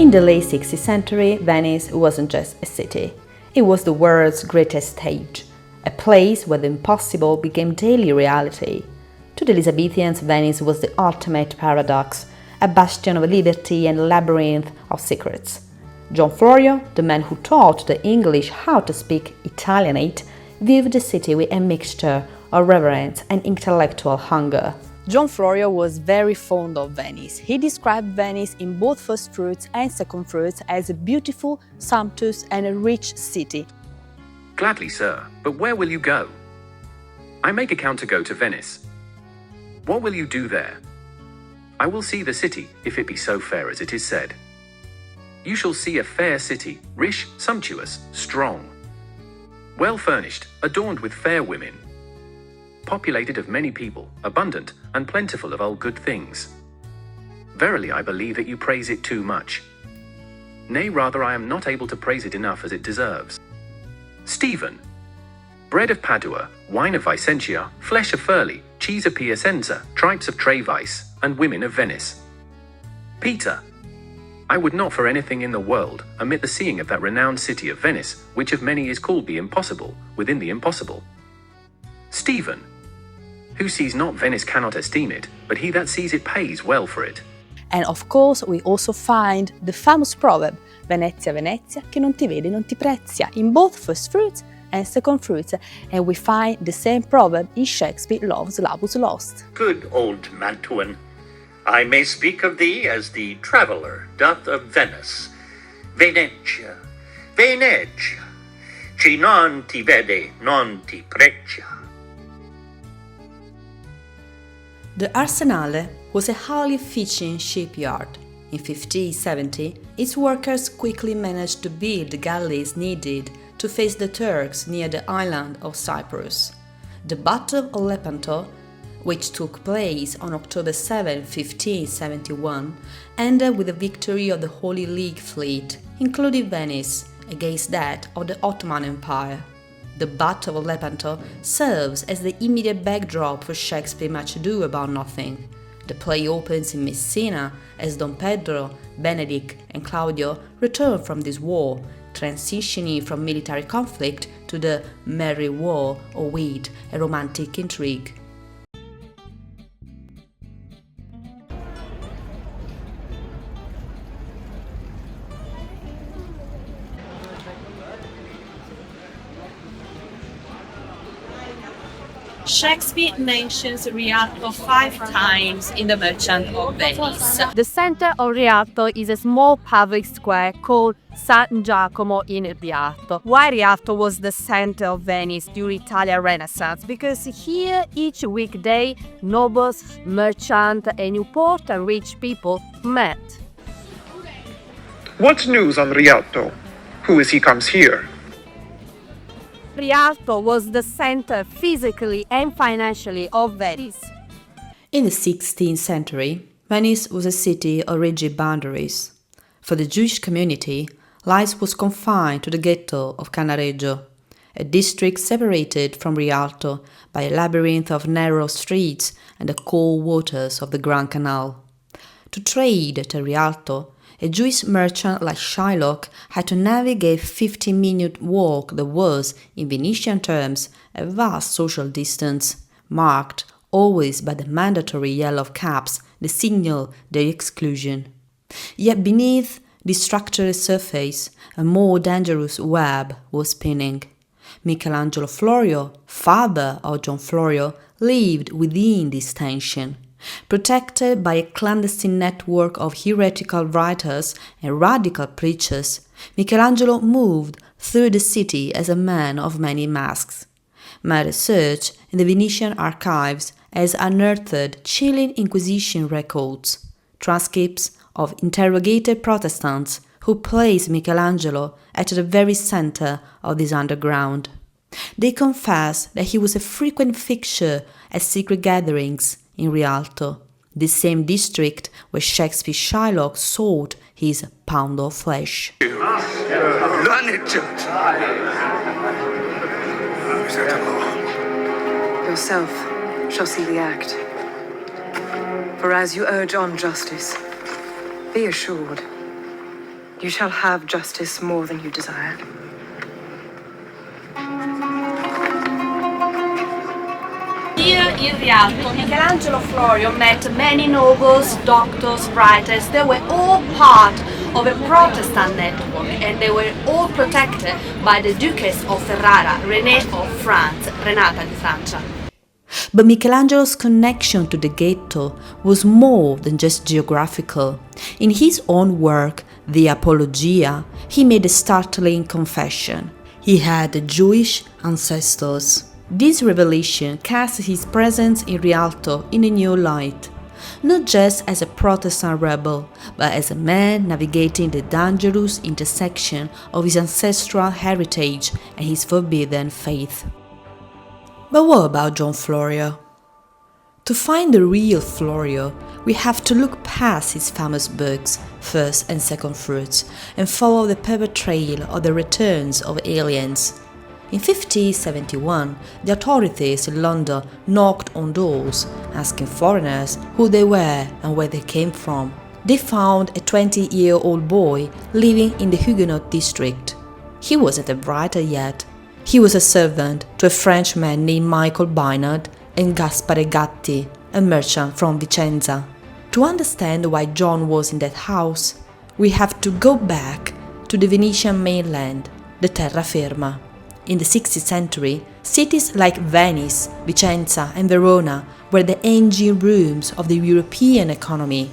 In the late 16th century, Venice wasn't just a city. It was the world's greatest stage, a place where the impossible became daily reality. To the Elizabethans, Venice was the ultimate paradox, a bastion of liberty and a labyrinth of secrets. John Florio, the man who taught the English how to speak Italianate, viewed the city with a mixture of reverence and intellectual hunger. John Florio was very fond of Venice. He described Venice in both first fruits and second fruits as a beautiful, sumptuous and a rich city. Gladly, sir, but where will you go? I make account to go to Venice. What will you do there? I will see the city, if it be so fair as it is said. You shall see a fair city, rich, sumptuous, strong, well furnished, adorned with fair women, populated of many people, abundant, and plentiful of all good things. Verily I believe that you praise it too much. Nay, rather I am not able to praise it enough as it deserves. Stephen, bread of Padua, wine of Vicentia, flesh of Furli, cheese of Piacenza, tripes of Trevice, and women of Venice. Peter, I would not for anything in the world omit the seeing of that renowned city of Venice, which of many is called the impossible, within the impossible. Stephen, who sees not Venice cannot esteem it, but he that sees it pays well for it. And of course we also find the famous proverb, Venezia, Venezia, che non ti vede non ti prezia, in both first fruits and second fruits, and we find the same proverb in Shakespeare Love's Labour's Lost. Good old Mantuan, I may speak of thee as the traveller doth of Venice. Venezia, Venezia, chi non ti vede non ti prezia. The Arsenale was a highly efficient shipyard. In 1570, its workers quickly managed to build the galleys needed to face the Turks near the island of Cyprus. The Battle of Lepanto, which took place on October 7, 1571, ended with the victory of the Holy League fleet, including Venice, against that of the Ottoman Empire. The Battle of Lepanto serves as the immediate backdrop for Shakespeare's Much Ado About Nothing. The play opens in Messina as Don Pedro, Benedict, and Claudio return from this war, transitioning from military conflict to the merry war of wit and romantic intrigue. Shakespeare mentions Rialto 5 times in The Merchant of Venice. The center of Rialto is a small public square called San Giacomo in Rialto. Why Rialto was the center of Venice during Italian Renaissance? Because here each weekday nobles, merchants, and important rich people met. What's news on Rialto? Who is he comes here? Rialto was the center physically and financially of Venice. In the 16th century, Venice was a city of rigid boundaries. For the Jewish community, life was confined to the ghetto of Cannaregio, a district separated from Rialto by a labyrinth of narrow streets and the cold waters of the Grand Canal. To trade at Rialto, a Jewish merchant like Shylock had to navigate a 15-minute walk that was, in Venetian terms, a vast social distance, marked always by the mandatory yellow caps that signal their exclusion. Yet beneath this structured surface, a more dangerous web was spinning. Michelangelo Florio, father of John Florio, lived within this tension. Protected by a clandestine network of heretical writers and radical preachers, Michelangelo moved through the city as a man of many masks. My research in the Venetian archives has unearthed chilling Inquisition records, transcripts of interrogated Protestants who placed Michelangelo at the very center of this underground. They confess that he was a frequent fixture at secret gatherings in Rialto, the same district where Shakespeare's Shylock sought his pound of flesh. Yourself shall see the act. For as you urge on justice, be assured, You shall have justice more than you desire. Here in Rialto, Michelangelo Florio met many nobles, doctors, writers. They were all part of a Protestant network, and they were all protected by the Duchess of Ferrara, Renée of France, Renata di Francia. But Michelangelo's connection to the ghetto was more than just geographical. In his own work, the Apologia, he made a startling confession. He had Jewish ancestors. This revelation cast his presence in Rialto in a new light, not just as a Protestant rebel, but as a man navigating the dangerous intersection of his ancestral heritage and his forbidden faith. But what about John Florio? To find the real Florio, we have to look past his famous books, First and Second Fruits, and follow the paper trail of the returns of aliens. In 1571, the authorities in London knocked on doors, asking foreigners who they were and where they came from. They found a 20-year-old boy living in the Huguenot district. He wasn't a writer yet. He was a servant to a Frenchman named Michael Baynard and Gaspare Gatti, a merchant from Vicenza. To understand why John was in that house, we have to go back to the Venetian mainland, the terraferma. In the 16th century, cities like Venice, Vicenza and Verona were the engine rooms of the European economy.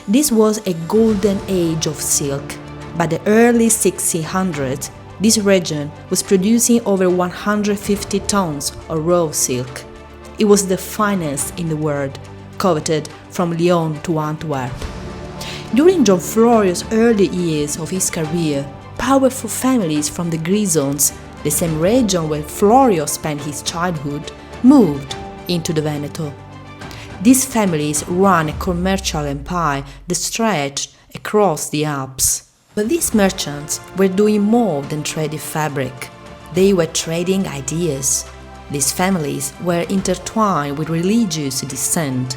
This was a golden age of silk. By the early 1600s, this region was producing over 150 tons of raw silk. It was the finest in the world, coveted from Lyon to Antwerp. During John Florio's early years of his career, powerful families from the Grisons, the same region where Florio spent his childhood, moved into the Veneto. These families ran a commercial empire that stretched across the Alps. But these merchants were doing more than trading fabric. They were trading ideas. These families were intertwined with religious descent.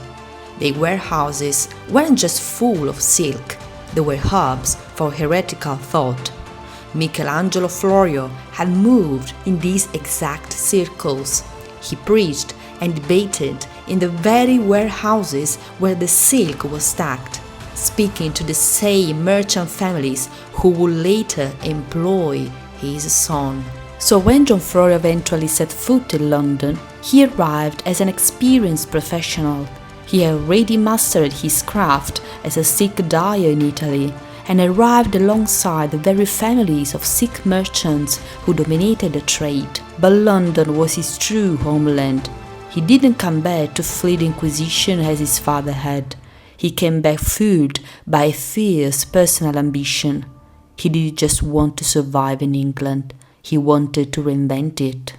Their warehouses weren't just full of silk, they were hubs for heretical thought. Michelangelo Florio had moved in these exact circles. He preached and debated in the very warehouses where the silk was stacked, speaking to the same merchant families who would later employ his son. So when John Florio eventually set foot in London, he arrived as an experienced professional. He had already mastered his craft as a silk dyer in Italy, and arrived alongside the very families of silk merchants who dominated the trade. But London was his true homeland. He didn't come back to flee the Inquisition as his father had. He came back fueled by a fierce personal ambition. He didn't just want to survive in England, he wanted to reinvent it.